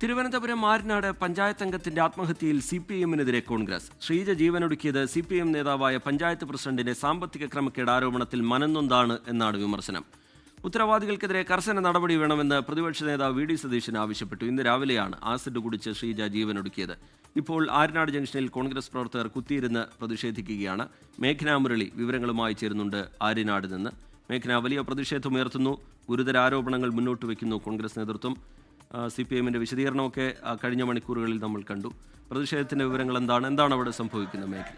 Thiruvananthapuram Aryanad panchayat അംഗത്തിന്റെ ആത്മഹത്യയിൽ CPM-നെതിരെ Congress. Sreeja ജീവനൊടുക്കിയത് CPM നേതാവായ പഞ്ചായത്ത് പ്രസിഡന്റിന്റെ സാമ്പത്തിക ക്രമക്കേട് ആരോപണത്തിൽ മനംനൊന്താണ് എന്നാണ് വിമർശനം. ഉത്തരവാദികൾക്കെതിരെ കർശന നടപടി വേണമെന്ന് പ്രതിപക്ഷ നേതാവ് VD സതീശൻ ആവശ്യപ്പെട്ടു. ഇന്ന് രാവിലെയാണ് ആസിഡ് കുടിച്ച് ശ്രീജ ജീവനൊടുക്കിയത്. ഇപ്പോൾ ആര്യനാട് ജംഗ്ഷനിൽ കോൺഗ്രസ് പ്രവർത്തകർ കുത്തിയിരുന്ന് പ്രതിഷേധിക്കുകയാണ്. മേഘന മുരളി വിവരങ്ങളുമായി ചേരുന്നുണ്ട് ആര്യനാട് നിന്ന്. മേഘന, വലിയ പ്രതിഷേധമുയർത്തുന്നു, ഗുരുതര ആരോപണങ്ങൾ മുന്നോട്ട് വയ്ക്കുന്നു കോൺഗ്രസ് നേതൃത്വം. CPM-ന്റെ വിശദീകരണമൊക്കെ കഴിഞ്ഞ മണിക്കൂറുകളിൽ നമ്മൾ കണ്ടു. പ്രതിഷേധത്തിന്റെ വിവരങ്ങൾ എന്താണ് അവിടെ സംഭവിക്കുന്നത് മേഖല?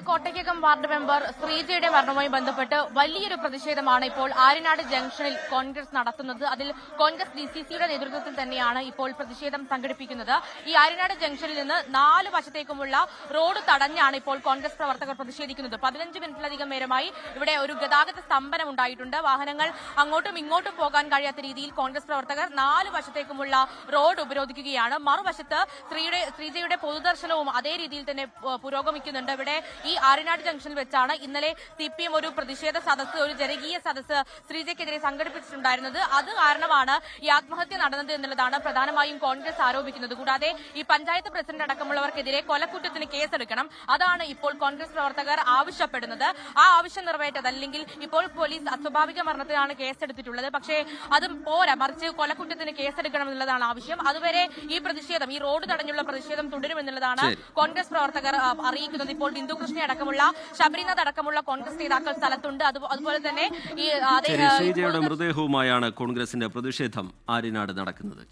കോട്ടയ്ക്കകം വാർഡ് മെമ്പർ ശ്രീജയുടെ മരണവുമായി ബന്ധപ്പെട്ട് വലിയൊരു പ്രതിഷേധമാണ് ഇപ്പോൾ ആര്യനാട് ജംഗ്ഷനിൽ കോൺഗ്രസ് നടത്തുന്നത്. അതിൽ കോൺഗ്രസ് DCCയുടെ നേതൃത്വത്തിൽ തന്നെയാണ് ഇപ്പോൾ പ്രതിഷേധം സംഘടിപ്പിക്കുന്നത്. ഈ ആര്യനാട് ജംഗ്ഷനിൽ നിന്ന് 4 വശത്തേക്കുമുള്ള റോഡ് തടഞ്ഞാണ് ഇപ്പോൾ കോൺഗ്രസ് പ്രവർത്തകർ പ്രതിഷേധിക്കുന്നത്. 15 മിനിറ്റിലധികം നേരമായി ഇവിടെ ഒരു ഗതാഗത സ്തംഭനം ഉണ്ടായിട്ടുണ്ട്. വാഹനങ്ങൾ അങ്ങോട്ടും ഇങ്ങോട്ടും പോകാൻ കഴിയാത്ത രീതിയിൽ കോൺഗ്രസ് പ്രവർത്തകർ 4 വശത്തേക്കുമുള്ള റോഡ് ഉപരോധിക്കുകയാണ്. മറുവശത്ത് ശ്രീജയുടെ പൊതുദർശനവും അതേ രീതിയിൽ തന്നെ പുരോഗമിക്കുന്നുണ്ട്. ഇവിടെ ഈ ആര്യനാട് ജംഗ്ഷനിൽ വെച്ചാണ് ഇന്നലെ CPM ഒരു പ്രതിഷേധ സദസ്സ്, ഒരു ജനകീയ സദസ്സ് ശ്രീജയ്ക്കെതിരെ സംഘടിപ്പിച്ചിട്ടുണ്ടായിരുന്നത്. അത് കാരണമാണ് ഈ ആത്മഹത്യ നടന്നത് എന്നുള്ളതാണ് പ്രധാനമായും കോൺഗ്രസ് ആരോപിക്കുന്നത്. കൂടാതെ ഈ പഞ്ചായത്ത് പ്രസിഡന്റ് അടക്കമുള്ളവർക്കെതിരെ കൊലക്കുറ്റത്തിന് കേസെടുക്കണം, അതാണ് ഇപ്പോൾ കോൺഗ്രസ് പ്രവർത്തകർ ആവശ്യപ്പെടുന്നത്. ആ ആവശ്യം നിറവേറ്റതല്ലെങ്കിൽ ഇപ്പോൾ പോലീസ് അസ്വാഭാവിക മരണത്തിനാണ് കേസെടുത്തിട്ടുള്ളത്. പക്ഷേ അതും പോരാ, മറിച്ച് കൊലക്കുറ്റത്തിന് കേസെടുക്കണം എന്നുള്ളതാണ് ആവശ്യം. അതുവരെ ഈ പ്രതിഷേധം, ഈ റോഡ് തടഞ്ഞുള്ള പ്രതിഷേധം തുടരുമെന്നുള്ളതാണ് കോൺഗ്രസ് പ്രവർത്തകർ അറിയിക്കുന്നത്. ഇപ്പോൾ ബിന്ദുകൃഷ്ണ അടക്കമുള്ള, ശബരിനാഥ് അടക്കമുള്ള കോൺഗ്രസ് നേതാക്കൾ സ്ഥലത്തുണ്ട്. അതുപോലെ തന്നെ ഈ ശ്രീജയുടെ മൃതദേഹവുമായാണ് കോൺഗ്രസിന്റെ പ്രതിഷേധം ആര്യനാട് നടക്കുന്നത്.